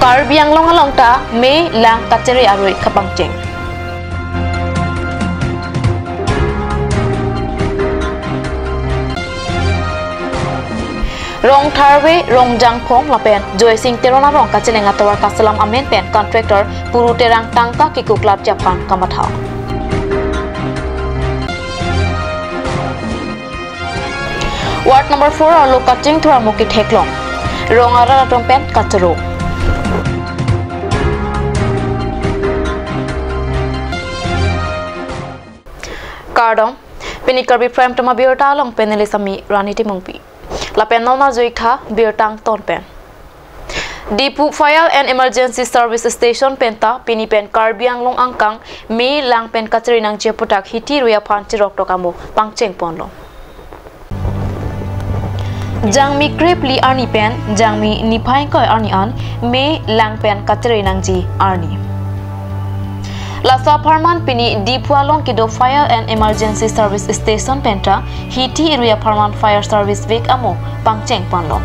Karbi Anglong along ta me lang kaceri arui kapangceng. Rong Tharwe Rong Jangphong lapen Joy Singh Terona rong kacelenga tawar kasalam amen pen contractor puru terang tangka kiku klub Japan kamatha. Ward number 4 alo kacing thura mukit heklong. Rong ara ratong pen kacero. Kardom Pinikarbi Prime Tama Biota along Penelisami Rani Timungpi. Lapen nona Zuikha Biotang Tonpen. Dipu Fire and Emergency Service Station Penta Pinipen Karbi Anglong Angkang Me Lang Pen Katrinang Jeputak Hiti Ruya Panchi Roktokamo Pangcheng Ponlo. Jangmi Krepli Arni Pen Jangmi Nipain Koi Arni An Me Lang Pen Katrinang Ji Arni. Lasa Parman Pini Dipualong Kido Fire and Emergency Service Station Penta Hiti Iruya Parman Fire Service Week Amo Pangcheng Panlo.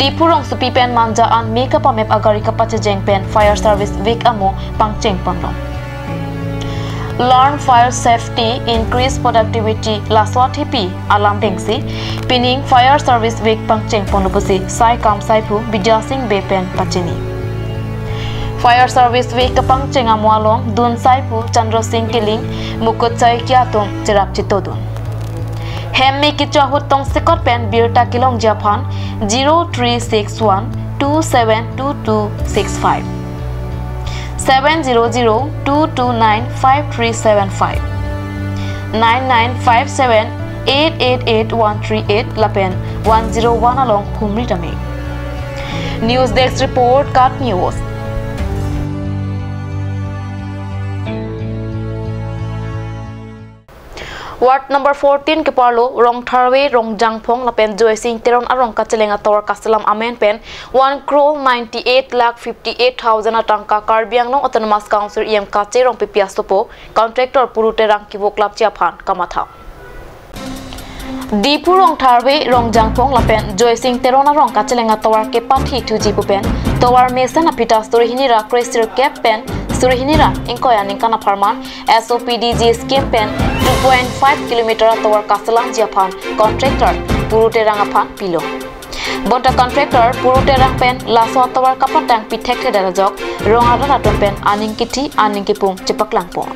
Dipurong Supi Pen Manjaan Meka Pamep Agari Kapacheng Pen Fire Service Week Amo Pangcheng Panlo. Learn Fire Safety Increase Productivity Laswa TP Alam Dengsi Pining Fire Service Week Pangcheng Panlo Pusi Sai Kam Saipu Bijal Singh Bepen Pachini. Fire Service Week Kapangcheng Amwalong Dun Saipu Chandra Singh Kiling Mukut Chai Kiatung Chirap Chitodun. Hemmi Kichahut Tong Sikot Pen Birta Kilong Japan 0361 272265 700 229 5375 9957 888 138 Lapen 101 along Humri Tame. News Desk Report Kat News. Ward number 14 ke Parlo Rong Tharwe Rong Jangphong lapen Joy Singh Teron arong kacelenga tawar kasalam amen pen 1,98,58,000 atangka Karbi Anglong Autonomous Council em kace rong pipiastopo contractor puru terang kibo klub Japan kamatha. Dipu Rong Tharwe Rong Jangphong lapen Joy Singh Teron arong kacelenga tawar ke pathi tu jipu pen tawar mesen apita story hinira crescer cap pen Surihinira ingkoya ningkana Parman SOPDG scheme pen 2.5 km tawar kasalang Japan contractor puru terang apan pilo. Bonta contractor puru terang pen laso tawar kapatang pitek tedara jok rong ara raton pen aning kiti aning kipung cepak langpo.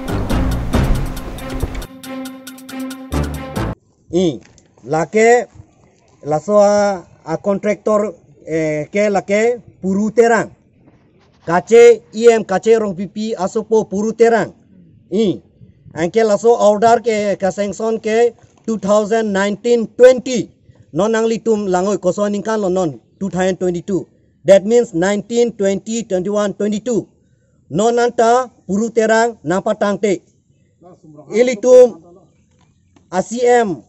Lake laso a contractor ke lake puru terang kace kace rong pipi asopo puru terang anke laso order ke kasengson ke 2019-20 non angli tum langoi kosoning kan non 2022 that means 19 20 21 22 non anta puru terang napatang te ilitum ACM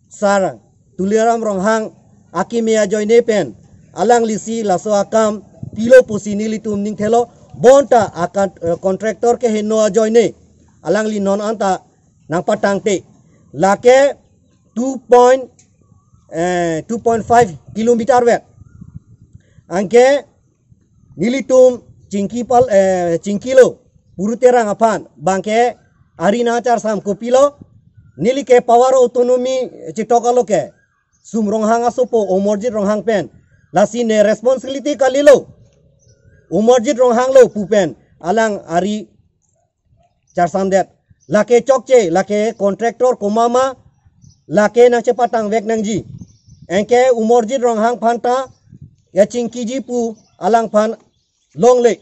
sar tuliram rong hang akimia joine pen alang lisi laso akam pilo posini litum ning thelo bonta akan contractor ke heno joine alang li non anta nang patang te lake 2.5 kilometer wet angke nilitum cingkilo puru terang apan bangke arina char sam kopilo nilike power autonomy chitokalo ke sumrong hang asopo omorjit rong hang pen lasine responsibility kalilo umorjit rong hanglo pupen alang ari charsandet lake chokche lake contractor komama lake nang cepatang vek nang ji engke umorjit rong hang phanta ya cingki ji pu alang phan longle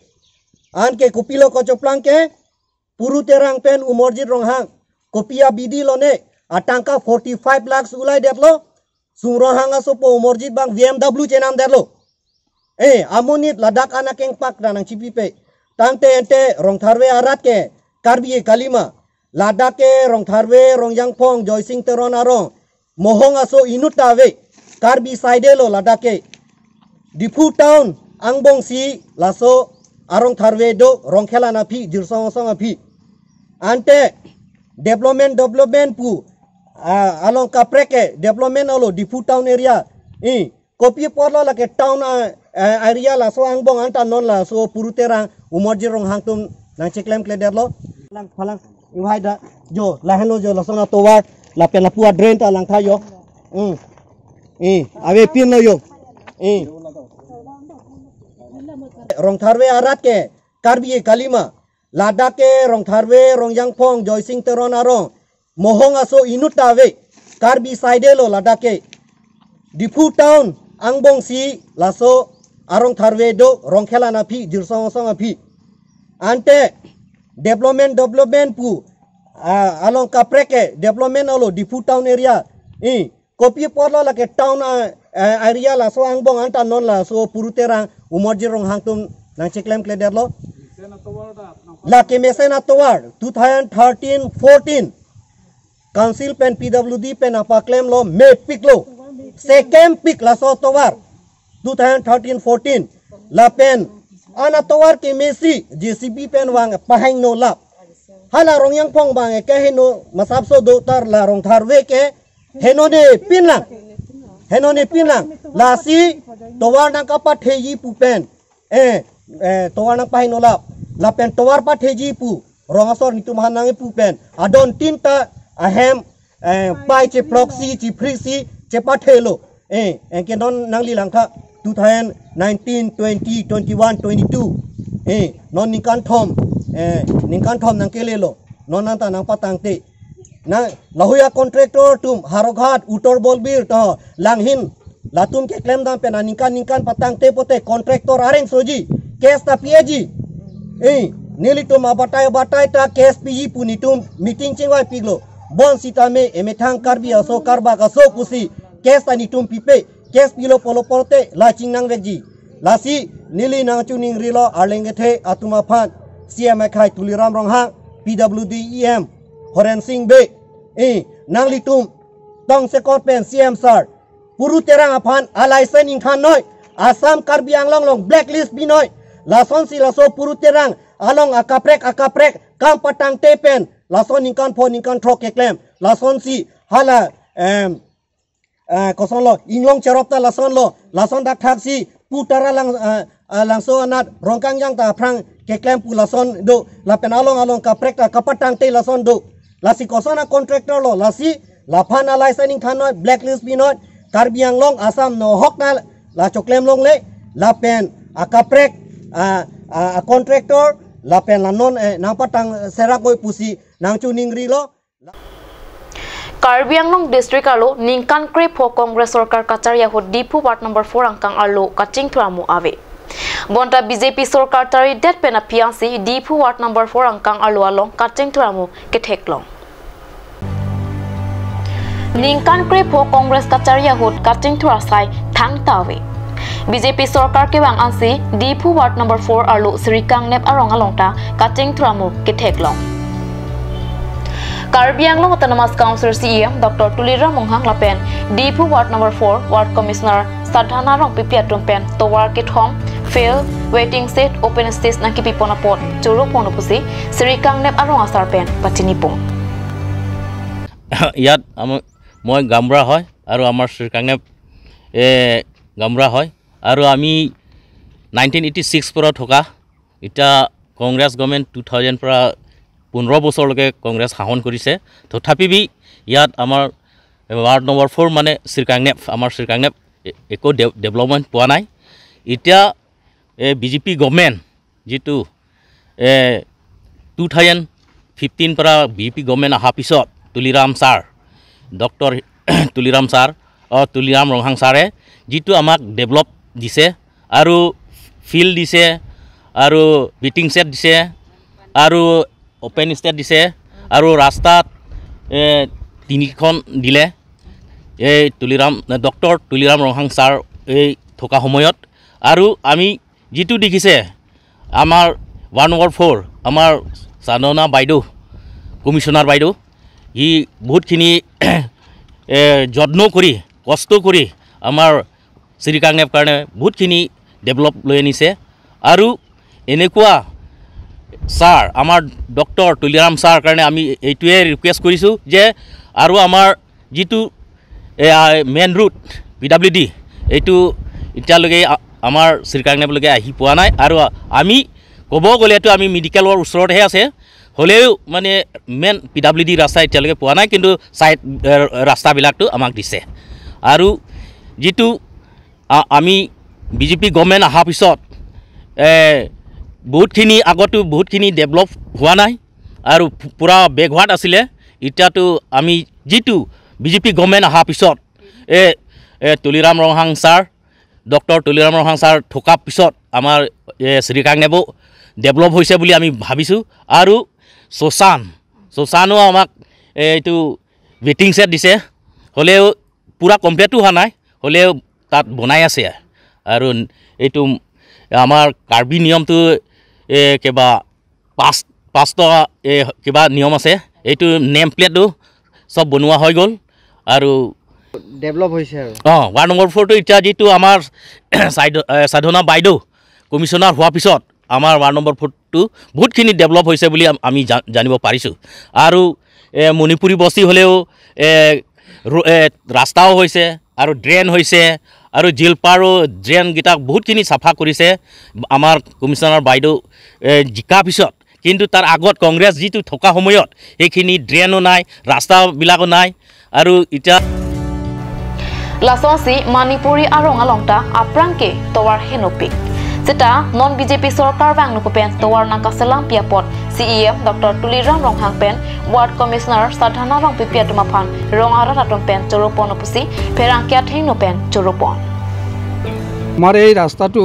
anke kupilo ko choplang ke puru terang pen umorjit rong hang kopia bidi lone atangka 45 lakhs ulai deplo sumrong hang asopo umorjit bang BMW chenam derlo amonit ladak anak yang pak danang cipipe tante ente Rong Tharwe arat ke Karbi kalima ladak ke Rong Tharwe Rong Jangphong Joy Singh Teron arong mohong aso inut tawe Karbi side lo ladak ke Dipu town angbong si laso arong Tharwe do Rong khela na phi jirsong song phi ante development pu along kapreke development alo Dipu town area kopi porlo la ke town area la so angbong anta non la so puruterang umorji rong hangtum nang chiklem kleder lo phalang invite da jo la helo jo la sona towar la pen la pua drain ta lang tha yo ave pin no yo rong tharwe arat ke karbi kalima Ladakh ke rong tharwe rong yangphong joysing teron arong mohong aso inutawe karbi side lo Ladakh ke Difu town angbong si laso arong tharwe do rong khela na phi jirsong song phi ante development pu along kapreke development alo Difu town area kopi porlo la ke town area la so angbong anta non la so puruterang umorji rong hangtum nang chiklem kleder lo La Kemesena Towar 2013-14 Council pen PWD pen apa claim lo me pick lo second pick la so Towar 2013-14 la pen ana Towar Kemesi JCB pen wang pahang no lap hala rong yang pong bang ke heno masapso dotar la rong tharwe ke henone pinlang la si Towar nang kapat heji pupen Towar nang pahang no lap Lapen towar pa teji pu rongasor nitu mahanangi pu pen adon tinta ahem pai che proxy che prisi che pathelo enke non nangli langka 2019 20 21 22 non ningkan thom nang kelelo non nanta nang patang te na lahuya contractor tum haroghat utor bolbir to langhin latum ke claim dam pen ningkan patang te pote contractor areng soji case ta pieji nilitum abatai ta KSPG punitum meeting chingwai piglo bon sitame emethang karbi aso karba kaso kusi kes anitum pipe kes pilo polo porte la chingnang veji lasi nili nang chuning rilo arlengethe atuma phan CM khai tuliram rongha PWD EM Horen Singh be nang litum tong sekor pen CM sir puru terang aphan alaisen ingkhan noi Assam karbi anglong long blacklist binoi lason si laso puru terang along akaprek kam patang tepen lason ningkan pho ningkan throk eklem lason si hala koson lo inglong cherokta lason dak thak si putara langso anat rongkang yang ta phrang keklem pu lason do lapen along kaprek kapatang te lason do lasi kosona contractor lo lasi lapana licensing thanoi blacklist binot karbi anglong Assam no hokna la choklem long le lapen akaprek a contractor lapen lanon nang patang serakoi pusi nang chuning rilo Karbi Anglong district alo ningkan krep ho Congress Sarkar Kacharia ho Difu ward number 4 angkang alo kaching thramu ave bonta BJP Sarkar tari det pena piansi Difu ward number 4 angkang alo along kaching thramu ketheklong ningkan krep ho Congress Kacharia ho kaching thrasai thang tawe BJP Sarkar ke bang ansi Difu ward number 4 alu Srikang nep arong alongta kaching thramu ketheklong Karbi Anglong Autonomous Council CEM Dr. Tuliram Monghang lapen Difu ward number 4 ward commissioner Sadhana rong pipiatum pen towar kithom fail waiting set open stage naki pipona pot churu ponopusi Srikang nep arong asar pen patinipong ইয়াত মই গামৰা হয় আৰু আমাৰ শ্ৰীকাংনেপ গামৰা হয় আৰু আমি 1986 পৰা থকা এটা কংগ্ৰেছ গভৰ্ণমেণ্ট 2000 পৰা 15 বছৰলৈকে কংগ্ৰেছ শাসন কৰিছে তথাপি ইয়াত আমাৰ ৱাৰ্ড নম্বৰ 4 মানে শ্ৰীকাংনেপ আমাৰ শ্ৰীকাংনেপ একো ডেভেলপমেণ্ট পোৱা নাই এতিয়া বিজেপি গভৰ্ণমেণ্ট যেটো 2015 পৰা বিজেপি গভৰ্ণমেণ্ট অহা পিছত Tuliram sir doctor Tuliram sir Tuliram Ronghang ছাৰে যেটো আমাক ডেভেলপ দিছে আৰু ফিল্ড দিছে আৰু বিটিং সেট দিছে আৰু ওপেন স্টেট দিছে আৰু ৰাস্তাত তিনিখন দিলে এই তুলিৰাম ডক্টৰ তুলিৰাম ৰংহাং ছাৰ এই থকা সময়ত আৰু আমি যেটো দেখিছে আমাৰ ৱাৰ্ড নম্বৰ 4 আমাৰ সাধনা বাইদেউ কমিশনাৰ বাইদেউ ই বহুতখিনি যত্ন কৰি কষ্ট কৰি আমাৰ শ্ৰীকাংনেপ কাৰণে বহুতখিনি ডেভেলপ লৈ আনিছে আৰু এনেকুৱা ছাৰ আমাৰ ডক্টৰ তুলিৰাম ছাৰ কাৰণে আমি এইটোৱে ৰিকুৱেষ্ট কৰিছোঁ যে আৰু আমাৰ যেটো মেইন ৰুট PWD এইটো এতিয়ালৈকে আমাৰ শ্ৰীকাংনেবলৈকে আহি পোৱা নাই আৰু আমি ক'ব গ'লেতো আমি মেডিকেলৰ ওচৰতহে আছে হ'লেও মানে মেইন PWD ৰাস্তা এতিয়ালৈকে পোৱা নাই কিন্তু চাইড ৰাস্তাবিলাকতো আমাক দিছে আৰু যিটো আমি বিজেপি গভৰ্ণমেণ্ট অহাৰ পিছত বহুতখিনি আগতো বহুতখিনি ডেভেলপ হোৱা নাই আৰু পূৰা বেকৱাৰ্ড আছিলে এতিয়াতো আমি যিটো বিজেপি গভৰ্ণমেণ্ট অহাৰ পিছত Tuliram Ronghang sir doctor Tuliram Ronghang sir থকাৰ পিছত আমাৰ শ্ৰীকাংনেবো ডেভেলপ হৈছে বুলি আমি ভাবিছোঁ আৰু শশানো আমাক এইটো ৱেটিং ছেট দিছে হ'লেও পূৰা কমপ্লিটো হোৱা নাই হ'লেও তাত বনাই আছে আৰু এইটো আমাৰ কাৰ্বি নিয়মটো কিবা 5টা কিবা নিয়ম আছে এইটো নেম প্লেটটো সব বনোৱা হৈ গ'ল আৰু ডেভেলপ হৈছে আৰু ৱাৰ্ড নম্বৰ 4টো এতিয়া যিটো আমাৰ সাধনা বাইদেউ কমিশ্যনাৰ হোৱাৰ পিছত আমাৰ ৱাৰ্ড নম্বৰ 4টো বহুতখিনি ডেভেলপ হৈছে বুলি আমি জানিব পাৰিছোঁ আৰু মণিপুৰী বস্তি হ'লেও ৰাস্তাও হৈছে আৰু ড্ৰেইন হৈছে আৰু জিলপাৰো ড্ৰেইনকেইটাক বহুতখিনি চাফা কৰিছে আমাৰ কমিশ্যনাৰ বাইদেউ জিকাৰ পিছত কিন্তু তাৰ আগত কংগ্ৰেছ যিটো থকা সময়ত সেইখিনি ড্ৰেইনো নাই ৰাস্তাবিলাকো নাই আৰু এতিয়া লাসি মণিপুৰী আৰু ৰঙালংটা আপ্ৰাংকে তোৱাৰ হেনপিক যেটা নন বিজেপি চৰকাৰ বাংনুকুপেন তোৱাৰ নাকাছেলাম পিয়াপত CEM ডক্টৰ তুলিৰাম ৰংহাং পেন ৱাৰ্ড কমিশ্যনাৰ সাধনা ৰং পিপিয়াতুমাফান ৰঙাৰা ৰাটম পেন চৰপন উপসি ফেৰাংকিয়া ঠেং নপেন চৰপন আমাৰ এই ৰাস্তাটো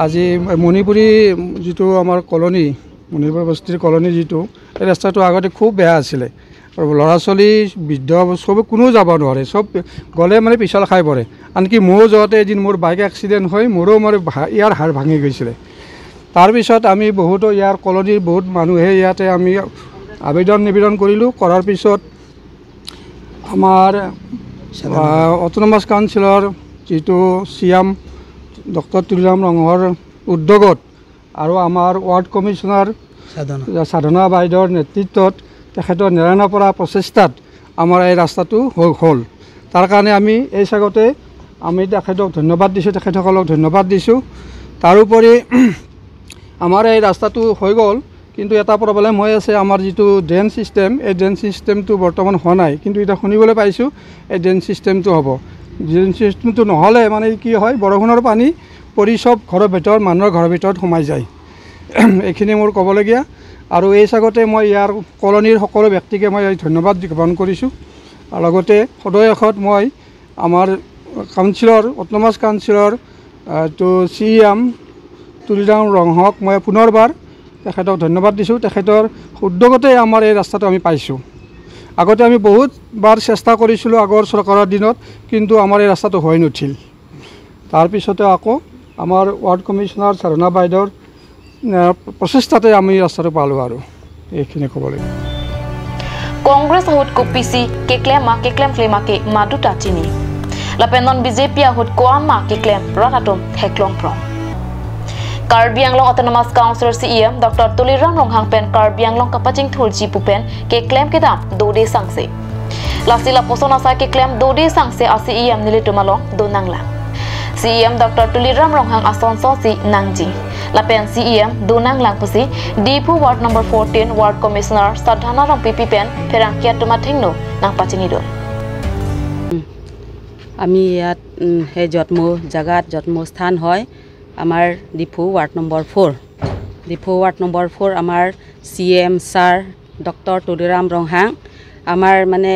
আজি মণিপুৰী যিটো আমাৰ কলনী মণিপুৰ বস্তিৰ কলনী যিটো এই ৰাস্তাটো আগতে খুব বেয়া আছিলে আৰু ল'ৰা ছোৱালী বৃদ্ধ চবে কোনো যাব নোৱাৰে চব গ'লে মানে পিছল খাই পৰে আনকি মোৰ যাওঁতে এদিন মোৰ বাইক এক্সিডেণ্ট হৈ মোৰো ইয়াৰ হাড় ভাঙি গৈছিলে তাৰপিছত আমি বহুতো ইয়াৰ কলনীৰ বহুত মানুহে ইয়াতে আমি আবেদন কৰিলোঁ কৰাৰ পিছত আমাৰ অট'নমাছ কাউন্সিলৰ যিটো CM ডক্টৰ তুলিৰাম ৰংহৰ উদ্যোগত আৰু আমাৰ ৱাৰ্ড কমিশ্যনাৰ সাধনা বাইদেউৰ নেতৃত্বত তেখেতৰ নেৰানেপেৰা প্ৰচেষ্টাত আমাৰ এই ৰাস্তাটো হ'ল তাৰ কাৰণে আমি এই চাগতে আমি তেখেতক ধন্যবাদ দিছোঁ তেখেতসকলক ধন্যবাদ দিছোঁ তাৰোপৰি আমাৰ এই ৰাস্তাটো হৈ গ'ল কিন্তু এটা প্ৰব্লেম হৈ আছে আমাৰ যিটো ড্ৰেইন চিষ্টেম এই ড্ৰেইন চিষ্টেমটো বৰ্তমান হোৱা নাই কিন্তু এটা শুনিবলৈ পাইছোঁ এই ড্ৰেইন চিষ্টেমটো হ'ব ড্ৰেইন চিষ্টেমটো নহ'লে মানে কি হয় বৰষুণৰ পানী পৰি চব ঘৰৰ ভিতৰত মানুহৰ ঘৰৰ ভিতৰত সোমাই যায় এইখিনি মোৰ ক'বলগীয়া আৰু এই চাগতে মই ইয়াৰ কলনীৰ সকলো ব্যক্তিকে মই ধন্যবাদ জ্ঞাপন কৰিছোঁ আৰু লগতে সদয়সত মই আমাৰ কাউন্সিলৰ অট'নমাছ কাউন্সিলৰ CEM তুলিৰাম ৰংহক মই পুনৰবাৰ তেখেতক ধন্যবাদ দিছোঁ তেখেতৰ উদ্যোগতে আমাৰ এই ৰাস্তাটো আমি পাইছোঁ আগতে আমি বহুতবাৰ চেষ্টা কৰিছিলোঁ আগৰ চৰকাৰৰ দিনত কিন্তু আমাৰ এই ৰাস্তাটো হৈ নুঠিল তাৰপিছতে আকৌ আমাৰ ৱাৰ্ড কমিশ্যনাৰ সাধনা বাইদেউৰ প্ৰচেষ্টাতে আমি ৰাস্তাটো পালোঁ আৰু এইখিনি ক'ব লাগিব কংগ্ৰেছ আহুত কপিচি কেক্লেম ফ্লেমাকে মাদুটা চিনি লাপেনন বিজেপি আহুত কোৱামা কেক্লেম ৰাটাটুম হেকলং প্ৰম কাৰ্বি আংলং অট'নমাছ কাউন্সিলৰ CEM ডক্টৰ তুলিৰাম ৰংহাং পেন কাৰ্বি আংলং কাপাচিং থুলজি পুপেন কেক্লেম কেদাম দৌদে সাংসে লাচিলা পছনাসা কেক্লেম দৌদে সাংসে CEM নিলিতুমালং দোনাংলা CEM ডক্টৰ তুলিৰাম ৰংহাং আসন সি নাংজি লাপেন CEM দোনাংলাং পছি Diphu ward number 14 ward commissioner Sadhana ৰং পিপি পেন ফেৰাংকিয়া তুমা ঠেংনো নাংপাচিনি দল আমি ইয়াত সেই জন্ম স্থান হয় আমাৰ ডিপু ৱাৰ্ড নম্বৰ 4 আমাৰ CM sir doctor Tuliram Ronghang আমাৰ মানে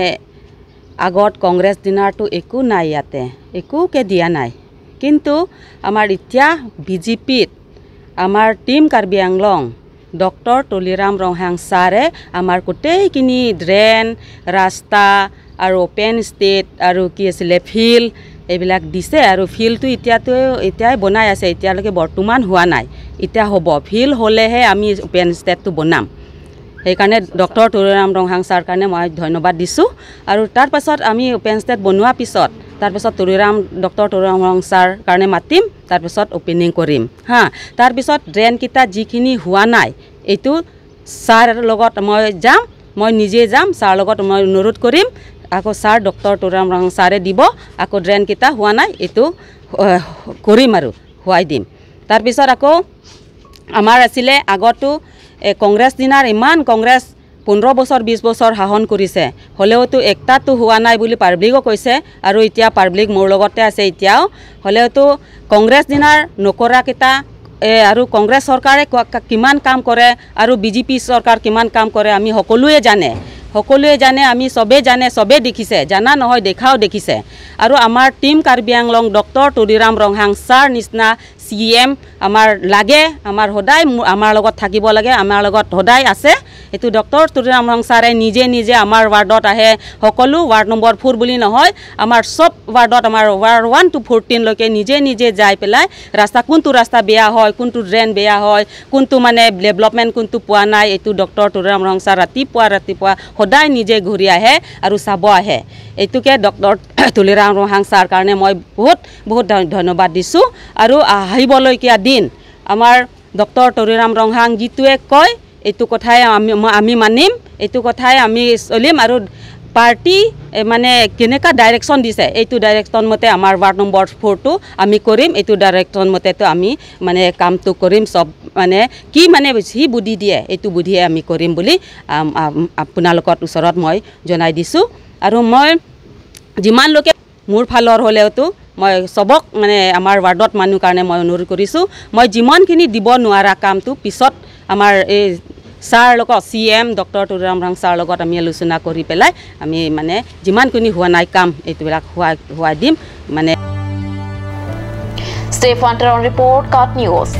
আগত কংগ্ৰেছ দিনাৰটো একো নাই ইয়াতে একোকে দিয়া নাই কিন্তু আমাৰ এতিয়া বিজেপিত আমাৰ টিম কাৰ্বি আংলং ডক্টৰ তুলিৰাম ৰংহাং ছাৰে আমাৰ গোটেইখিনি ড্ৰেইন ৰাস্তা আৰু অপেন ষ্টেট আৰু কি আছিলে ফিল্ড এইবিলাক দিছে আৰু ফিল্ডটো এতিয়াই বনাই আছে এতিয়ালৈকে বৰ্তমান হোৱা নাই এতিয়া হ'ব ফিল্ড হ'লেহে আমি অপেন ষ্টেটটো বনাম সেইকাৰণে ডক্টৰ তুলিৰাম ৰংহাং ছাৰ কাৰণে মই ধন্যবাদ দিছোঁ আৰু তাৰপাছত আমি অপেন ষ্টেট বনোৱাৰ পিছত তাৰপিছত ডক্টৰ তুলিৰাম ৰং ছাৰ কাৰণে মাতিম তাৰপিছত অপেনিং কৰিম তাৰপিছত ড্ৰেইনকেইটা যিখিনি হোৱা নাই এইটো ছাৰ লগত মই যাম মই নিজে যাম ছাৰ লগত মই অনুৰোধ কৰিম আকৌ ছাৰ ডক্টৰ তুলিৰাম ৰংহাং ছাৰে দিব আকৌ ড্ৰেন কেইটা হোৱা নাই এইটো কৰিম আৰু হোৱাই দিম তাৰপিছত আকৌ আমাৰ আছিলে আগতো কংগ্ৰেছ দিনাৰ ইমান কংগ্ৰেছ 15 বছৰ 20 বছৰ শাসন কৰিছে হলেওতো একটাতো হোৱা নাই বুলি পাব্লিকো কৈছে আৰু এতিয়া পাব্লিক মোৰ লগতে আছে এতিয়াও হলেওতো কংগ্ৰেছ দিনাৰ নকৰা কেইটা আৰু কংগ্ৰেছ চৰকাৰে কিমান কাম কৰে আৰু বিজেপি চৰকাৰ কিমান কাম কৰে আমি সকলোৱে জানে আমি সবে জানে সবে দেখিছে জানা নহয় দেখাও দেখিছে আৰু আমাৰ team Karbi Anglong doctor Tuliram Ronghang sir নিচিনা CM আমাৰ লাগে আমাৰ সদায় আমাৰ লগত থাকিব লাগে আমাৰ লগত সদায় আছে এটো ডক্টৰ তুলিৰাম ৰংহাং ছাৰে নিজে আমাৰ ৱাৰ্ডত আহে সকলো ৱাৰ্ড নম্বৰ 4 বুলি নহয় আমাৰ সব ৱাৰ্ডত আমাৰ ৱাৰ্ড 1 to 14 লৈকে নিজে যাই পেলাই ৰাস্তা কোনটো ৰাস্তা বেয়া হয় কোনটো ড্ৰেন বেয়া হয় কোনটো মানে ডেভেলপমেন্ট কোনটো পোৱা নাই এটো ডক্টৰ তুলিৰাম ৰংহাং ছাৰ ৰাতিপুৱা সদায় নিজে ঘূৰি আহে আৰু চাব আহে এটোকে ডক্টৰ তুলিৰাম ৰংহাং ছাৰ কাৰণে মই বহুত ধন্যবাদ দিছো আৰু আহিবলৈকিয়া দিন আমাৰ ডক্টৰ তুলিৰাম ৰংহাং জিতুৱে কয় এটো কথাই আমি মানিম এটো কথাই আমি চলিম আৰু পাৰ্টি মানে কেনেকা ডাইৰেকশন দিছে এইটো ডাইৰেকশন মতে আমাৰ ৱাৰ্ড নম্বৰ 4 টো আমি কৰিম এইটো ডাইৰেকশন মতে তো আমি মানে কামটো কৰিম সব মানে কি মানে হি বুদ্ধি দিয়ে এইটো বুদ্ধিয়ে আমি কৰিম বুলি আপোনালোকৰ ওচৰত মই জনাই দিছো আৰু মই যিমান লোকে মোৰ ফালৰ হলেওতো মই সবক মানে আমাৰ ৱাৰ্ডত মানুহ কাৰণে মই অনুৰোধ কৰিছো মই যিমানখিনি দিব নোৱাৰা কামটো পিছত আমাৰ এই ছাৰ লগত CM doctor Tuliram Ronghang sir লগত আমি আলোচনা কৰি পেলাই আমি মানে যিমানখিনি হোৱা নাই কাম এইটোবিলাক হোৱা দিম মানে Stefan Teron report Cut News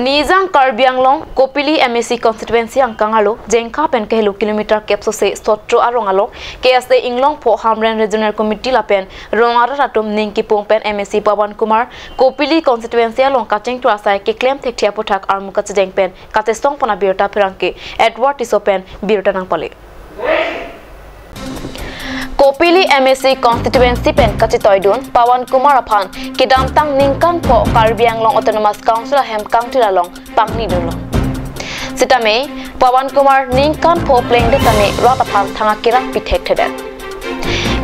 Nizang Karbi Anglong Kopili MSC constituency ang kangalo jengka pen kehlu kilometer capso se sotro arongalo KSA Inglong po Hamren Regional Committee lapen rongara ratum ningki pongpen MSC Pawan Kumar Kopili constituency along kaching to asai ke claim thekthia pothak armuka jengpen katestong pona birta perangke Edward Tisopen birta nang pale Kopili MSC constituency pen kachitoidun Pawan Kumar aphan kidamtang ningkan po Karbi Anglong Autonomous Council hem kangtilalong pangni dulong sitame Pawan Kumar ningkan po pleng de tame rat aphan thanga kirak pithek theden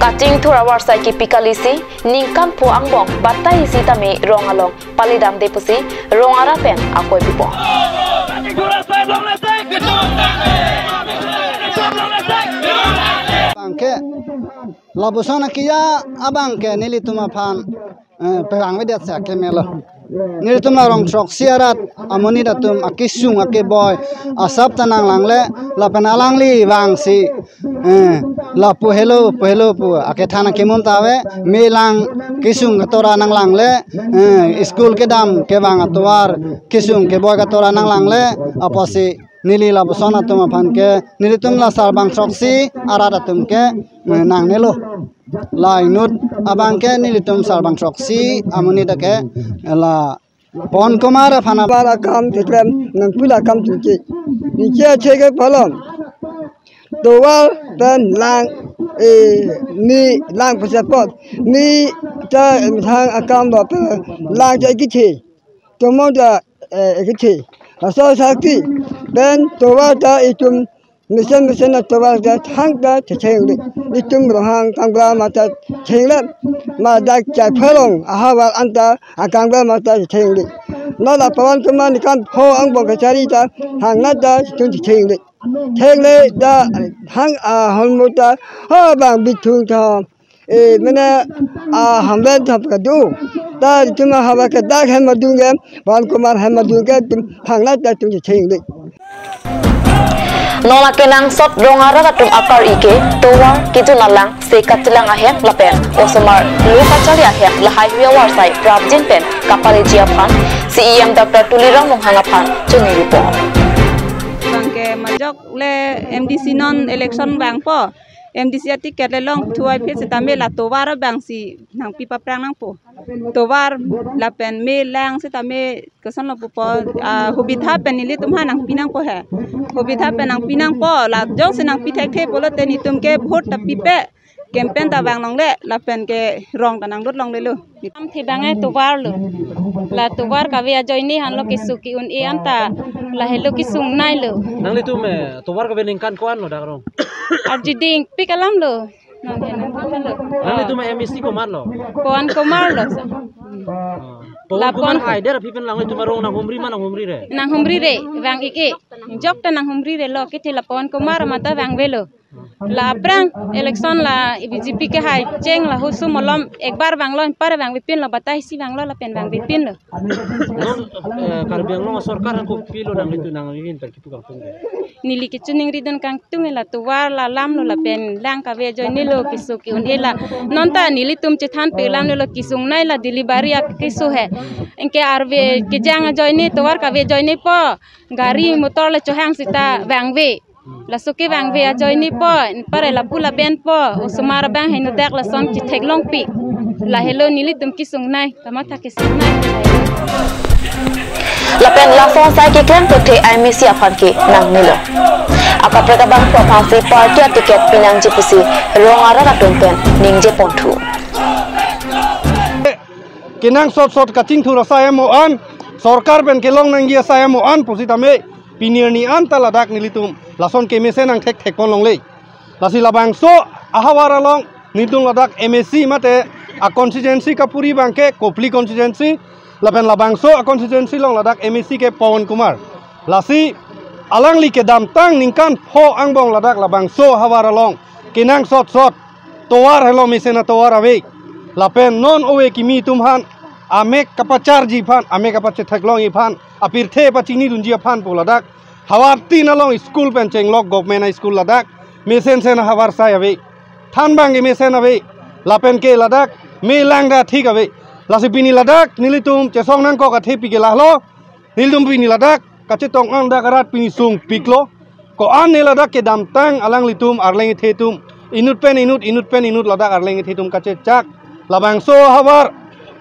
kaching thura warsai ki pikalisi ningkan po angbong batai si tame rongalong palidam de pusi rongara pen akoi bipo Bangke labusana kia abangke nilituma phan perang vedat sa kemelo nilituma rong trok siarat amoni datum akisung akeboy asap tanang langle lapanalangli wangsi lapu hello pu akethana kemum tawe melang kisung tora nang langle school ke dam ke wang atwar kisung ke boy ka tora nang langle apasi nili labusana tuma phan ke nilitum la sarbang troksi arada tumke nang nelo lainut abang ke nilitum sarbang troksi amuni dake la Pawan Kumar phana para kam teklem nang pula kam tuki niche chege palom dowal dan lang ni lang passport ni ta thang akam ba lang ja kithi tomo da kithi asal sakti dan dowal da itum mission towa da thang da cheng itum rohang kangla mata chengla ma da cha phalong ahawal anta akangla mata cheng na la Pawan Kumar ni kan ho ang bong kachari da hang na da cheng le da hang holmo da ha bang bitung tha mena hamlen thap ka du da tuma hawa ka da hem madunga Pawan Kumar hem madunga hang na da cheng Nola kenang sot rongara ratum akar ike towar kijunalang se katilang ahem lapen osomar lokachari ahem lahai warsai prabjin pen kapale jiaphan CEM Dr. Tuliram Ronghaং aphan chuni report bangke majok le MDC non election bang po MDC tiket le long thuai phe setame la towar bang si nang pipa prang nang po towar la pen me lang setame kesan lo po hobitha pen ni tumha nang pinang po he hobitha pen nang pinang po la jong se nang pithek the polo te ni tumke vote ta pipe campaign ta bang nong le la pen ke rong ta nang dot long le lo am thi bang ai tuwar lo la tuwar ka via join ni han lo ki su ki un e an ta la hello ki sung nai lo nang le tu me tuwar ka bening kan kwan lo dak rong ar ji ding pikalam lo nang le tu me MSC ko mar lo kon ko mar lo la pon ai der pipen lang le tu marong nang humri re bang iki jok ta nang humri re lo ki thi la pon ko mar ma ta bang velo la prang election la BJP ke hai cheng la husu molom ek bar bang lon par bang bipin la batai si bang lo la pen bang bipin lo non kar biang lo sarkar ko pilo nang le tu nang yin per kitu kang tung nili ki chuning ridon kang tung la tuwar la lam lo la pen lang ka ve join ni lo ki su ki un la non ta nili tum che than pe lam lo ki sung nai la delivery ak ki su hai enke arve ki jang join ni tuwar ka ve join ni po gari motor la chohang sita bang ve la suki bang ve join ni po pare la pula ben po usumar bang hinu dak la son ki theglong pi la hello nili tum ki sung nai tamata ki sung nai Lapen la son sai ke klan puthe IMC afan ke nang nilo akapre ka bang phamsi party ticket pinang GPC rongara ka tumpen ningje ponthu kinang sot kaching thura saya mo an sarkar ben kelong nangi saya mo an positame pinir ni an taladak nilitum lason ke mesen ang thek kon long le lasi labang so ahawara long nitung ladak MSC mate a constituency ka puri bangke kopli constituency lapen labang so a constituency long ladak MSC ke Pawan Kumar lasi alang li ke dam tang ningkan pho angbong ladak labang so hawara long kinang sot towar hello mesena towar ave lapen non owe kimi tumhan amek kapachar ji phan amek kapache thaklong i phan apir the pachini dunji phan poladak hawar tin along school pen chenglok government school ladak mesen sen hawar sai ave than bang mesen ave lapen ke ladak me langda thik ave lasi pini ladak nilitum chesong nang ko ka the pi ke lahlo nilitum pini ladak kache tong ang dak arat pini sung piklo ko an ne ladak ke dam tang alang litum arleng thetum inut pen ladak arleng thetum kache chak labang so hawar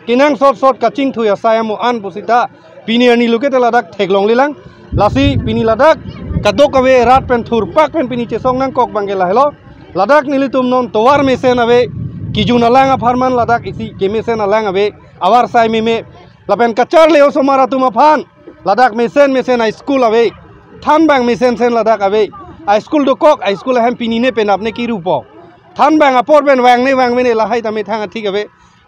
kinang sot kaching thuya sayamo an pusita pini ani lukete ladak theklong lilang lasi pini ladak kadok ave rat pen thur pak pen pini chesong nang kok bangela helo ladak nilitum non towar mesen ave kijuna langa farman ladak isi kemesen alang ave awar sai me lapen kachar leo somara tuma phan ladak mesen a school ave than bang mesen sen ladak ave a school do kok a school ham pini ne pen apne ki rupo than bang apor ben wang ne la hai tame thanga thik ave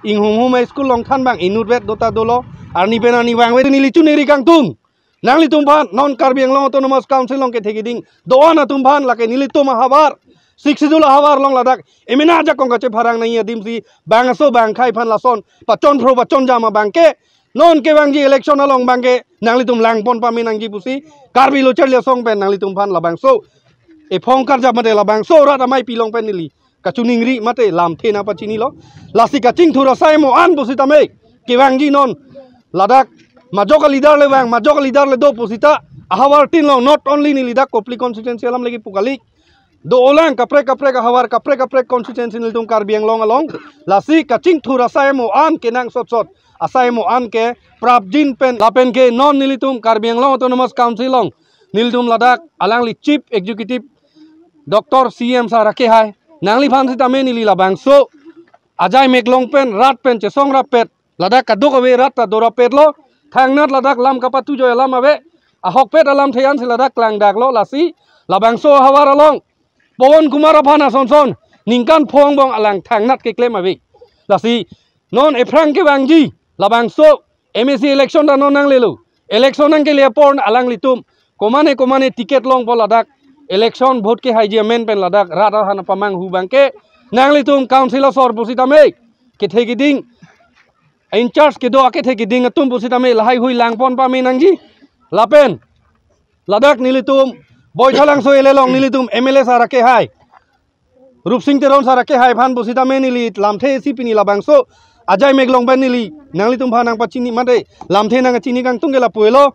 ing hum school long than bang inut vet dota dolo arni ben ani wang we ni lichu neri kang tung nangli tum phan non karbiang long autonomous council long ke thegiding doana tum phan lake nili tum habar siksidula hawar long ladak emina ja kong kache pharang nai dimsi bang so bang khai phan la son pachon jama bangke non ke bangji election along bangke nangli tum lang pon pa minangji pusi karbi lo charle song pen nangli tum phan la bang so e phongkar ja mate la bang so ra amai pilong pen nili kachuningri mate lam thena pachini lo lasi kaching thura sai mo an pusitame ke bangji non ladak majoka leader le do pusita ahawar tin long not only ni lidak kopli constituency alam lagi pukali do olang kapre ka hawar kapre constituency nil tum karbiang long along lasi kaching thura sai mo an kenang sot asai mo an ke prabjin pen lapen ke non nilitum karbiang long autonomous council long niltum ladak alang li chief executive Dr. CM sarake hai nangli phan sitame nili labang so ajai meklong pen rat pen chesong rap pet ladak kadok ave rat ta dora pet lo thangnat ladak lam kapatu joy lam ave ahok pet alam thayan se ladak klang dak lo lasi labang so hawar along Pawan Kumar phana son ningkan phong bong alang thangnat ke claim ave lasi non efrang ke bangji labang so MSC election da non nang lelu election nang ke le porn alang litum komane ticket long pol ladak election vote ke hai men pen ladak rata hana pamang hu bangke nang litum councilor sor pusitame ke thegiding in charge ke do ake thegiding tum pusitame lahai hui langpon pa me nangji lapen ladak nilitum boy thalang so elelong nilitum MLA sarake hai Rup Singh Teron sarake hai phan pusitame nili lamthe sipini labang so ajai meglong ban nili nangli tum phanang pachini mate lamthe nang chini kang tungela puelo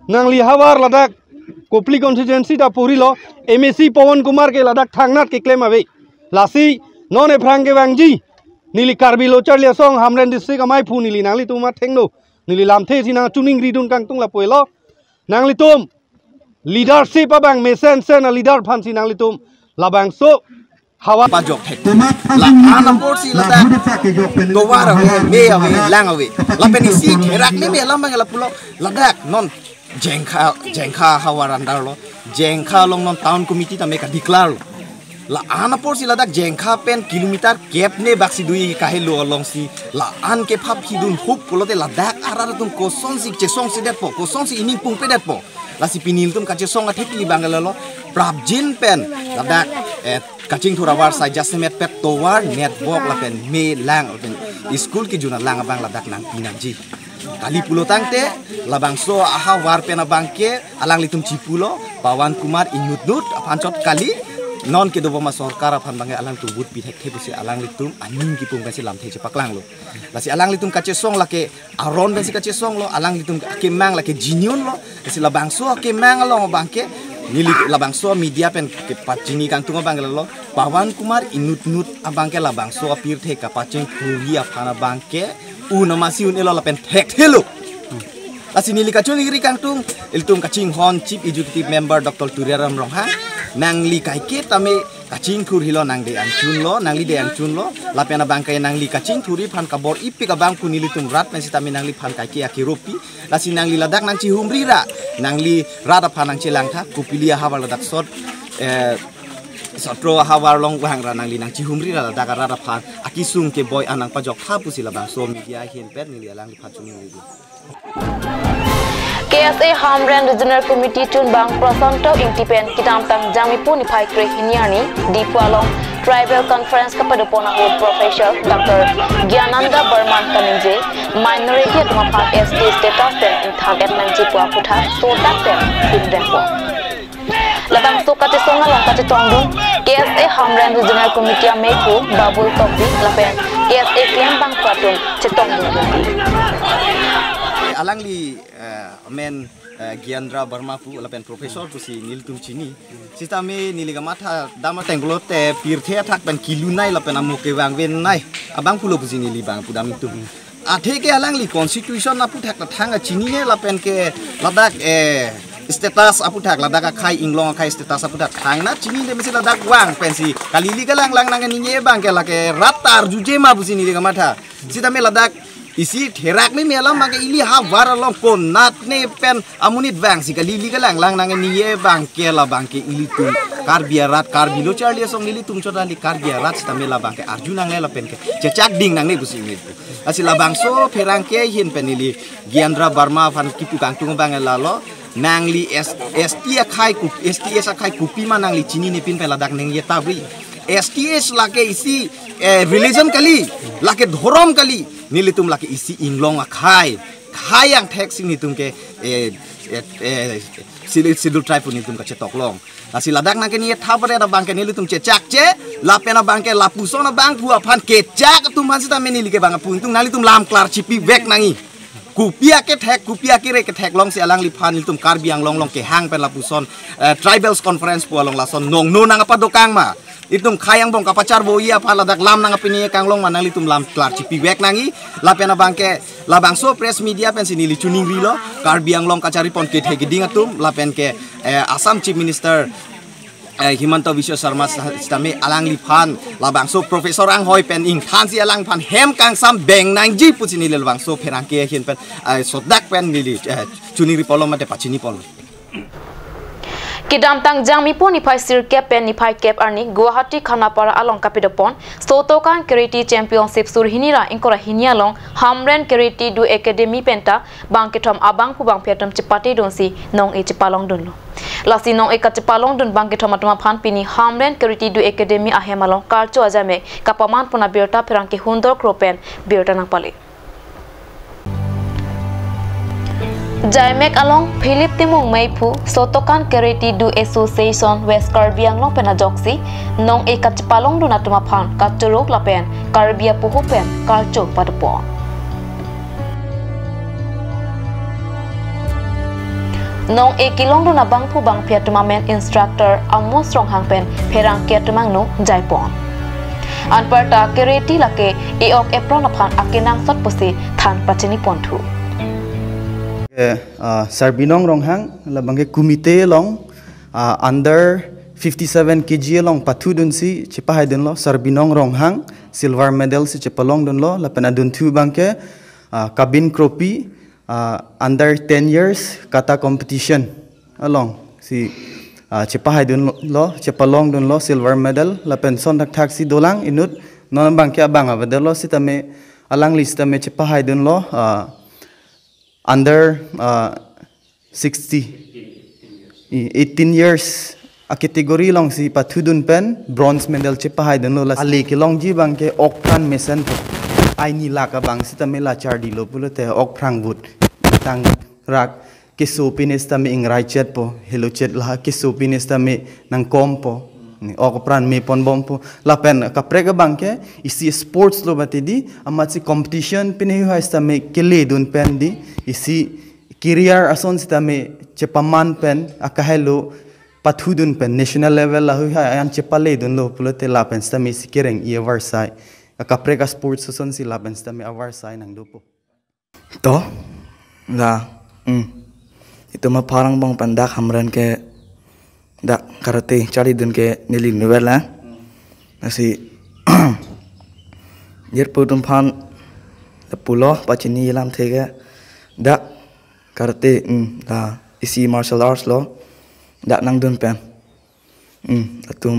nangli hawar ladak kopli constituency da puri lo MSC Pawan Kumar ke ladak thangnat ke claim ave lasi non efrang ke wangji nili karbi lo charle song hamren district amai phu nili nangli tuma thengno nili lamthe sina tuning ridun kang tungla puelo nangli tum leadership abang mesen sen a leader phan si nangli tum labang so hawa pajok thek la ana porsi la dak do wara me awe lang awe la penisi herak ni me lambang la pulo la dak non jengkha hawaran darlo jengkha long non town committee ta me ka declare la ana porsi la dak jengkha pen kilometer kep ne baksi dui kahelo long si la an ke phap hidun hup pulote la dak arar tum ko son si che song si det po ko song si ining pung pe det po la si pinil tum ka che song athik li bangalalo prabjin pen la dak kacing thurawar sai jasmet pet towar network la pen me lang pen school ki juna lang abang la dak nang pinang ji kali pulo tangte labang so aha war pen abang ke alang litum cipulo Pawan Kumar inut nut apancot kali non ke do ma sarkar aphan bange alang tu but pi thek busi alang litum aning ki pung kasi lam the je paklang lo la si alang litum kache song la ke aron ben si kache song lo alang litum ke mang la ke jinion lo si labang so ke mang lo bang ke nili labang so media pen ke pacini kang tunga bang lo Pawan Kumar inut nut abang ke labang so pir the ka pacing puri aphana bang ke una masiun elo la pen thek thelo la si nili kachung iri kang tung iltum kaching hon chief executive member Dr. Turiram Ronghang nangli kaike tame kaching thur hilo nangde anchun lo nangli de anchun lo lapena bangkai nangli kaching thuri phan kabor ipi ka bang kunili tum rat men sitame nangli phan kaike akiropi lasi nangli ladak nang chi humri ra nangli rada phan nang chilang tha kupilia hawal ladak sot sotro hawar long wang ra nangli nang chi humri ra ladak rada phan akisung ke boy anang pajok tha pusila bang so media hin pet nili alang phan chuni nili KSA Hamren Regional Committee tun bang Prasanto Intipen kitam tang jamipu ni phai kre hiniani di Pualong Tribal Conference kepada pona ho Professor Dr. Gyananda Burman Kaninje minority at mapha SD status ten in target nanji pua putha so tak ten in po labang so kate songa long kate tongdung KSA Hamren Regional Committee meku Babul Topi lapen KSA claim bang patun cetongdung alang li men Gyandra Burma pu lapen profesor tu si Niltum Chini sistame niliga matha dama tenglo te pirthe thak pen kilunai lapen amuke wang wen nai abang pulo pusi nili bang pudam tu athe ke alang li constitution na pu thak na thanga chini ne lapen ke ladak status apu thak ladak khai inglong khai status apu thak thang na chini le mesi ladak wang pensi kalili galang lang nang ni bang ke lake ratar juje ma pusi niliga matha sistame ladak isi therak ni melam mage ili ha waralong ko nat ne pen amunit bang si kalili galang lang nang ni bang ke la bang ke ili tu karbiarat karbilo charlie song ili tum chota li karbiarat stamela bang ke arjuna ngai la pen ke cecak ding nang ne busi ni asila bang so pherang ke hin pen ili Gyandra Burma fan kipu kang tung bang la lo nangli ST khai ku STS khai kupi ma nangli chini ne pin pela dak neng ye tabri STS lake isi religion kali lake dhorom kali nilitum lake isi inglong khai yang taxing nitum ke sidul tribe nitum ka chetok long asi ladak na ke ni thabare da bang ke nilitum che chak che la pena bang ke la pusona bang bua phan ke chak tum man sita menili ke bang puntung nalitum lam klar chipi wek nangi kupia ke re ke thek long si alang li phan nilitum karbiang long ke hang pen la puson tribals conference pu long la son nong no nang apa dokang ma itum khayang bong kapacar boia phala dak lam nang apini kanglong manali tum lam klar chipi wek nangi la pena bangke la bangso press media pen sinili chuning rilo karbiang long kacari pon ke thegiding atum la pen ke Assam Chief Minister Himanta Biswa Sarma stame alang li phan la bangso Professor ang hoi pen ing than si alang phan hem kang sam beng nang ji puchini le bangso pherang ke hin pen sodak pen nili chuning ri polom mate pachini pol Kidam tang jamipu ni phai sirkep pen ni phai kep arni Guwahati Khanapara along kapidopon Sotokan Karate Championship surhinira inkora hinialong Hamren Karate du Academy penta bangketom abang pu bang pyatam chipati donsi nong e chipalong dunlo lasi nong e ka chipalong dun bangketom atma phan pini Hamren Karate du Academy ahemalong karcho ajame kapaman puna birta pherangke hundor kropen birta nang pali Jaimek along Philip Timung Maipu Sotokan Karate du Association West Karbiang long pena joksi nong e kachpalong du natuma phan kachurok lapen karbia puhu pen karcho padpo nong e kilong du na bangpu bang pia tournament instructor Amos Ronghang pen pherang ke tumang no jaipon anparta Karate lake e ok apron aphan akinang sot posi than pachini ponthu Sarbinong Ronghang labangke kumite long under 57 kg long patu dun si chepahai dun lo Sarbinong Ronghang silver medal si chepalong dun lo lapen adun tu bangke Kabin Kropi under 10 years kata competition along si chepahai dun lo chepalong dun lo silver medal lapen son thak si dolang inut non bangke abang abadel lo si tame alang list tame chepahai dun lo under 18 years a category long si patudun pen bronze medal chepahai dun lo la ali ki long ji bangke okpran mesen ai ni la ka bang si tame la chardi lo pulote okprang but tang rak kisu pinis tame ingrai chet po hello chet la kisu pinis tame nang kompo okpran me pon bompo la pen ka prega bangke isi sports lo batidi amat si competition pine hu tame kele dun pen di isi career ason sitame chepaman pen akahelo pathudun pen national level la hu an chepale dun lo pulote la pen sitame sikereng i avarsai akapreka sports ason si la pen sitame avarsai nang dopo to la itu ma parang bang pandak hamran ke dak karate cari dun ke nili novela nasi yer pudum pan the pulo pachini lam thega dak karate da isi martial arts lo dak nang dun pen atum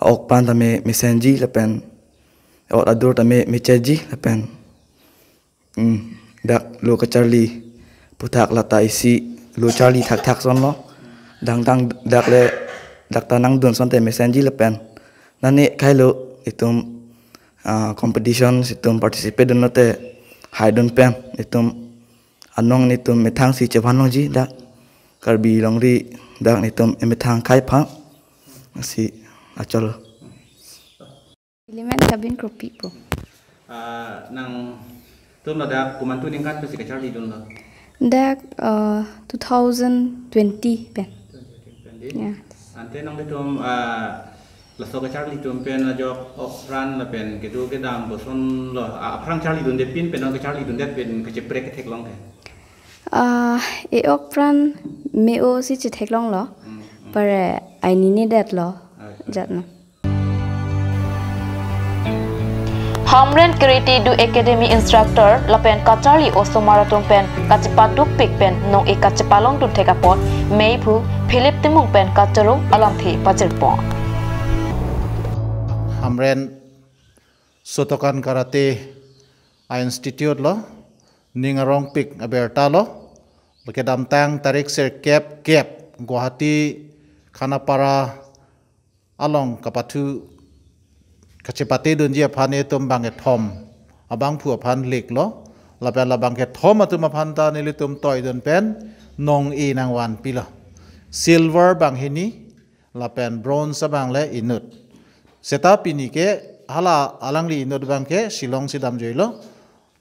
ok pan ta me mesenji la pen or adur ta me cheji la pen dak lo ka charli putak lata isi lo charli thak son lo dang dak le dak tanang dun son te mesenji la pen nani kailo itum competition situm participate dun te hai dun pen itum anong nitum methang si chepanong ji dak karbi longri dak nitum methang khai pha si achol element Kabin Kropi po nang tum la dak kumantu ningkat pe si ka charli dun la dak 2020 pen ya ante nang betum la so ka charli tum pen la jok okran la pen ke du ke dam bo son lo aprang charli dun de pin pen ka charli dun de pen ka chepre ke thek long ke okran meo si che thek long lo pare ai ni ne dat lo jatna Hamren Kiriti du Academy instructor lapen kachali oso marathon pen kachipatuk pik pen nong e kachipalong du thekapot meipu Philip timung pen kacharo alamthi pachirpo Hamren Sotokan Karate Institute lo ningarong pik aberta lo bekedam tang tarik ser kep Guwahati Khanapara along kapatu kachipati dun jia phane tum bange thom abang phu phan lik lo lapen la bange thom atum phan ta nili tum toy dun pen nong i nang wan pila silver bang hini lapen bronze bang le inut seta pini ke hala alangli inut bang ke silong sidam joilo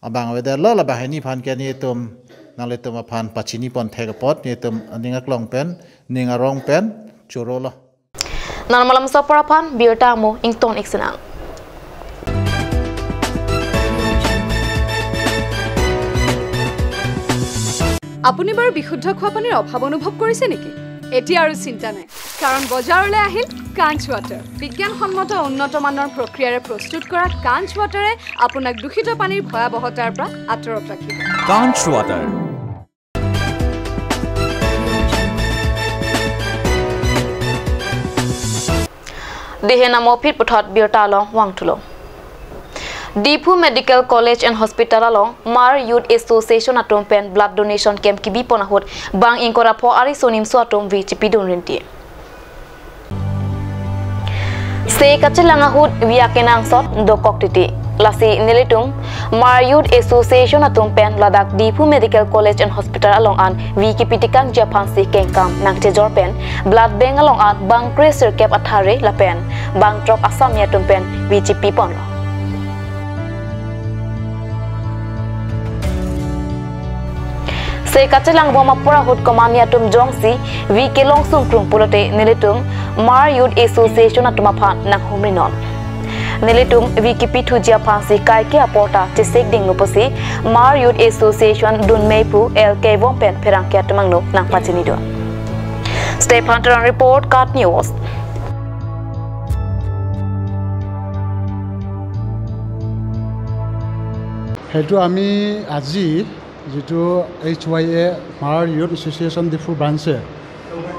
abang weder lo la bahini phan ke ni tum nale tum phan pachini pon thegapot ni tum ninga klong pen ninga rong pen churo lo nan malam sapara phan biortamu ington iksenang আপুনি বাৰু বিশুদ্ধ খোৱা পানীৰ অভাৱ অনুভৱ কৰিছে নেকি এতিয়া আৰু চিন্তা নাই কাৰণ বজাৰলৈ আহিল কাঞ্চ ৱাটাৰ বিজ্ঞানসন্মত উন্নত মানৰ প্ৰক্ৰিয়াৰে প্ৰস্তুত কৰা কাঞ্চ ৱাটাৰে আপোনাক দূষিত পানীৰ ভয়াৱহতাৰ পৰা আঁতৰত ৰাখিব কাঞ্চ water Dihena mopit puthot biortalong wangtulo Dipu Medical College and Hospital along Mar Youth Association atom pen blood donation camp kibi ponahut bang ingkora po ari sonim so atom vi chipidon renti Se kachelanga hut via kenang sot dokok titi lasi nilitung Mar Youth Association atom pen ladak Dipu Medical College and Hospital along an vi kipitikang Japan si kengkam nang tejor pen blood bank along at bang crazer camp athare la pen bang trok asam ya atom pen vi chipi pon Se kacelang boma pura hut komania tum jongsi vi kelong sung krung pulote nilitung Mar Youth Association atuma phan nang humrinon nilitung vi kipithu Japan si kai ke aporta tisek ding nuposi Mar Youth Association dun meipu LK Wompen perang ke atumang no nang pachini do Step Hunter on report Cat News সেইটো আমি আজি যেটো HYA মাৰ youth association Diphu ব্ৰাঞ্চে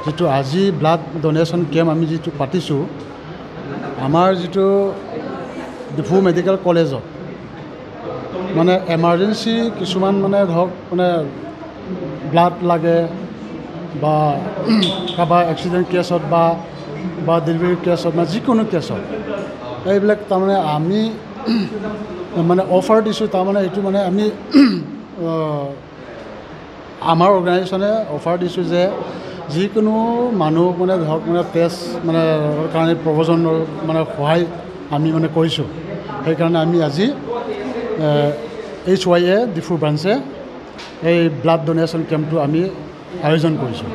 যেটো আজি blood donation camp আমি যেটো পাতিছোঁ আমাৰ যেটো ডিফু মেডিকেল কলেজত মানে এমাৰ্জেঞ্চি কিছুমান মানে ধৰক মানে ব্লাড লাগে বা কাৰোবাৰ এক্সিডেণ্ট কেছত বা ডেলিভাৰী কেছত বা যিকোনো কেছত এইবিলাক তাৰমানে আমি মানে অফাৰ দিছোঁ তাৰমানে এইটো মানে আমি আমাৰ অৰ্গেনাইজেশ্যনে অফাৰ দিছোঁ যে যিকোনো মানুহ মানে ধৰক মানে তেজ মানে কাৰণে প্ৰয়োজনৰ মানে সহায় আমি মানে কৰিছোঁ সেইকাৰণে আমি আজি HYA ডিফু ব্ৰাঞ্চে এই ব্লাড ডোনেশ্যন কেম্পটো আমি আয়োজন কৰিছোঁ।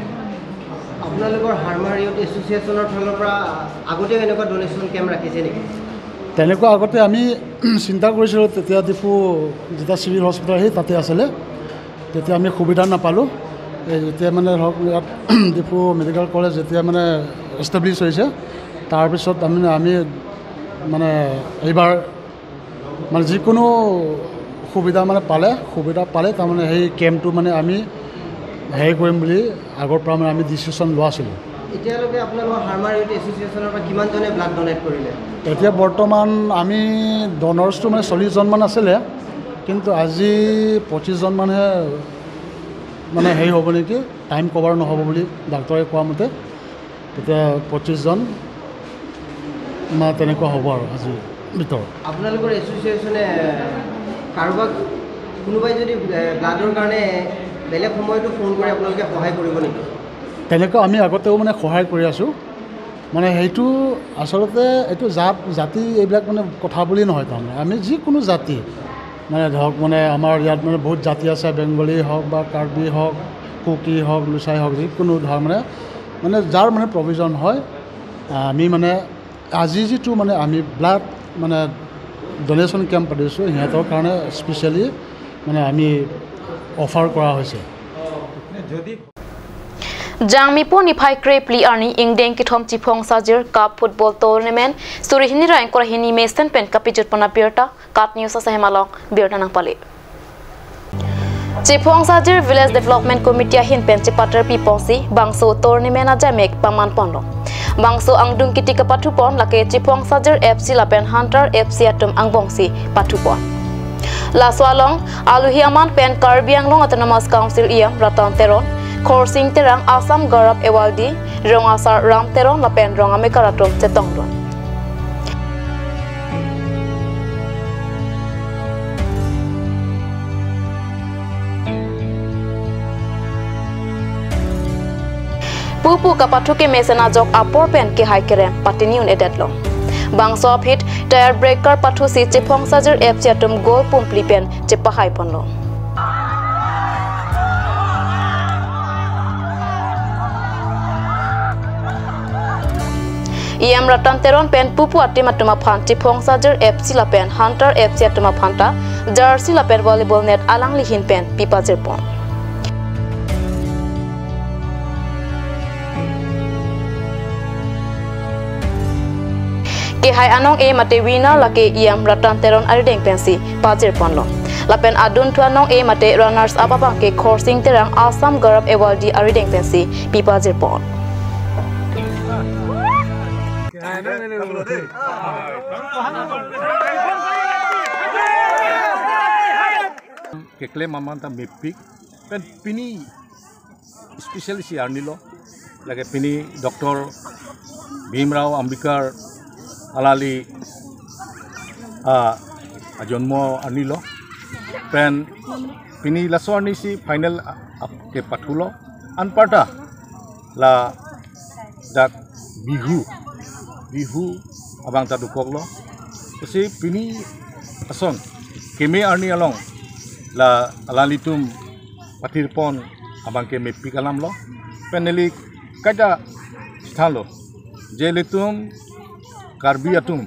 আপোনালোকৰ হাৰ্মাৰ ইউথ এছ'চিয়েশ্যনৰ ফালৰ পৰা আগতে এনেকুৱা ডোনেশ্যন কেম্প ৰাখিছে নেকি? তেনেকুৱা আগতে আমি চিন্তা কৰিছিলোঁ তেতিয়া ডিফু যেতিয়া চিভিল হস্পিটেল আহি তাতে আছিলে তেতিয়া আমি সুবিধা নাপালোঁ যেতিয়া মানে ধৰক ইয়াত ডিফু মেডিকেল কলেজ যেতিয়া মানে এষ্টাব্লিছ হৈছে তাৰপিছত আমি মানে এইবাৰ মানে যিকোনো সুবিধা পালে তাৰমানে সেই কেম্পটো মানে আমি হেৰি কৰিম বুলি আগৰ পৰা মানে আমি ডিচিশ্যন লোৱা আছিলোঁ। এতিয়ালৈকে আপোনালোকৰ হাৰ্মাৰ ইউথ এছ'চিয়েশ্যনৰ পৰা কিমানজনে ব্লাড ডোনেট কৰিলে? এতিয়া বৰ্তমান আমি ডনাৰ্ছটো মানে 40জনমান আছিলে কিন্তু আজি 25জনমানহে মানে হেৰি হ'ব নেকি টাইম কভাৰ নহ'ব বুলি ডাক্তৰে কোৱা মতে তেতিয়া 25জন মানে তেনেকুৱা হ'ব আৰু আজিৰ ভিতৰত। আপোনালোকৰ এছ'চিয়েশ্যনে কাৰোবাক কোনোবাই যদি ব্লাডৰ কাৰণে বেলেগ সময়তো ফোন কৰি আপোনালোকে সহায় কৰিব নেকি? তেনেকুৱা আমি আগতেও মানে সহায় কৰি আছোঁ মানে সেইটো আচলতে এইটো জাতি এইবিলাক মানে কথা বুলি নহয় তাৰমানে আমি যিকোনো জাতি মানে ধৰক মানে আমাৰ ইয়াত মানে বহুত জাতি আছে বেংগলী হওক বা কাৰ্বি হওক কুকি হওক লুচাই হওক যিকোনো ধৰ মানে যাৰ মানে প্ৰভিজন হয় আমি মানে আজি যিটো মানে আমি ব্লাড মানে ডোনেশ্যন কেম্প পাতিছোঁ সিহঁতৰ কাৰণে স্পেচিয়েলি মানে আমি অফাৰ কৰা হৈছে। Jangmipo Niphai Krepli Arni Ingdeng Kithom Chipong Sajir Cup Football Tournament Surihini Rank Korahini Mason Pen Kapijut Pana Birta Kat News Sahemalong Birta Nang Pali Chipong Sajir Village Development Committee Hin Pen Chipater Piponsi Bangso Tournament Ajamek Paman Pondo Bangso Angdung Kiti Kapatupon Lake Chipong Sajir FC Lapen Hunter FC Atum Angbongsi Patupon Laswalong Aluhiaman Pen Karbianglong Autonomous Council Iam Ratan Teron Korsing Terang Assam Garab Ewaldi Rongasar Ram Teron Lapen Rongame Karatum Chetongdon Pupu Kapatuke Mesena Jok Apor Pen Ke Haikerem Patiniun Edetlo Bangso Hit Tire Breaker Patusi Chipong Sajir FC Atum Goal Pumpli Pen Chepahai Ponlo Iam Ratan Teron Pen Pupu Atimatuma Phan Chipong Sajir FC Lapen Hunter FC Atuma Phanta Jersey Lapen Volleyball Net Alang Lihin Pen Pipa Jirpon Ke hai anong e mate winner lake Iam Ratan Teron Arideng Pensi Pajir Ponlo Lapen Adun Tuanong e mate runners ababang ke Korsing Terang Assam Garab Ewaldi Arideng Pensi Pipa Jirpon Kekle mamanta mepik pen pini special si arnilo lage pini Dr. Bhimrao Ambikar alali ajonmo arnilo pen pini laswarni si final ke pathulo anparta la dak bihu abang tadukoklo si pini ason keme arni along la alalitum patirpon abang ke mepi kalam lo peneli kaja thalo jelitum karbiatum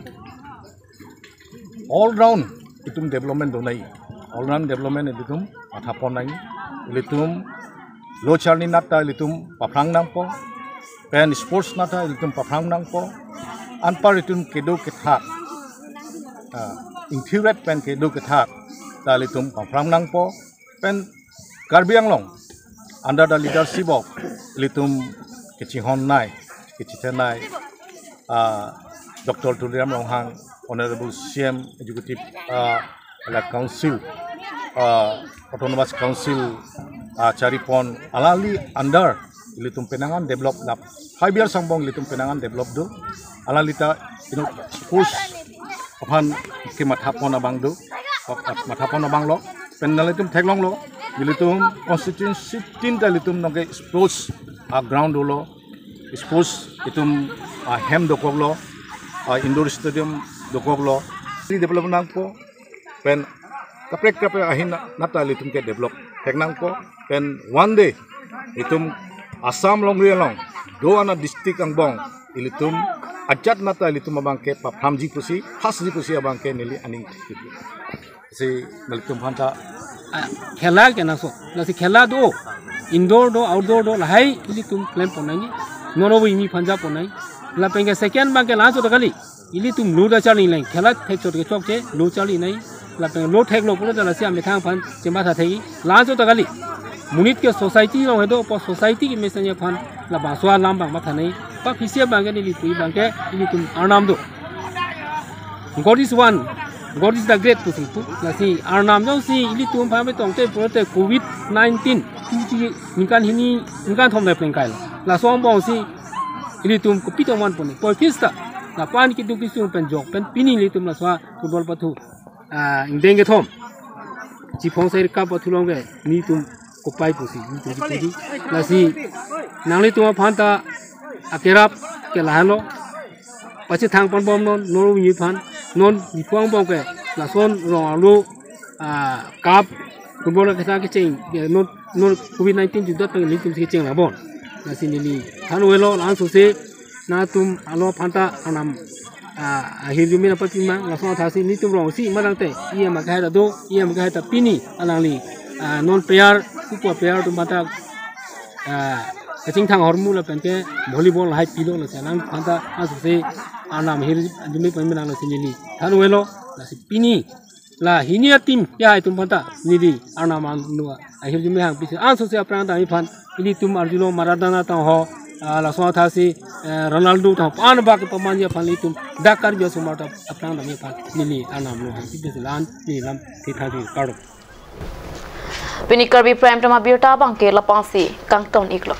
all round itum development donai all round development itum athapon nai litum lo charni nata litum paprang nampo pen sports nata litum paprang nampo anpar itum kedo kethak intirat pen kedo kethak ta litum pafrang nangpo pen Karbi Anglong under the leadership of litum Kichihon Nai Kichitenai Dr. Tuliram Ronghang, Honorable CM Executive Council, Autonomous Council, Caripon, alali under litum penangan develop na 5 years sambong litum penangan develop do, alalita schools upon kimathapon abang do, mathapon abang lo, penalitum teglong lo, litum constituency tinta litum nage sports ground lo, sports itum hem dokog lo, indoor stadium dokog lo, di develop nang po, pen kaprek ahin nata litum ke develop tegnang po, pen one day itum Assam long rialong do ana district ang bong ilitum ajat nata ilitum abangke paphamji pusi hasji pusi abangke nili aning si nalitum phanta khela ke na so na si khela do indoor do outdoor do lahai ilitum plan ponai nono wi mi phanja ponai la penga second bangke la so kali ilitum lo da chali lai khela thek chot ke chok che lo chali nai la penga lo thek lo pura da sia me thang phan chema tha thei la so kali Munit ke society long itu apa society ke misalnya pan la baswa lambang mata nei pa fisia bangke ni pui bangke ini tum arnam do God is one, God is the great pusi tu la si arnam jong si ini tum pa me tong te prote COVID-19 tu nikan hini nikan thom le plengkai la song bong si ini tum ko pitong man pone poi pista la pan ki tu ki sung pen jok pen pini li tum la swa football patu indenge thom chi phong sai ka patu long ge ni tum Kupai pusi, pusi, nasi, nangli tuah phanta akerap ke lahano, pasti thang pan bom non nolu ni phan, non dipuang bom ke, lason rong kap, football ke sana kecing, non COVID-19 juga pengen litum kecing labon, nasi nili, thanu elo langsung se, na tum alo phanta anam akhir jumi dapat timang, langsung thasi ni tum rong si, madang te, ia makai do, ia makai pini, alangli, non player Kupa player tu mata kecing thang hormu la penke volleyball hai pilo la sanang phanta asuse anam hir jumi pemena la sinili thanu elo la pini la hinia tim ya tum phanta nidi anam anua hir jumi hang pisi asuse apran ta phan ini tum arjulo maradona ta ho la so tha si Ronaldo ta pan ba ke pamanja phali tum dakar jo sumata apran ta phan nili anam lo hai bisalan ni lam thi tha di karo Pini Karbi Prime Tama Birta Bangke Lapasi Kangton Iklo.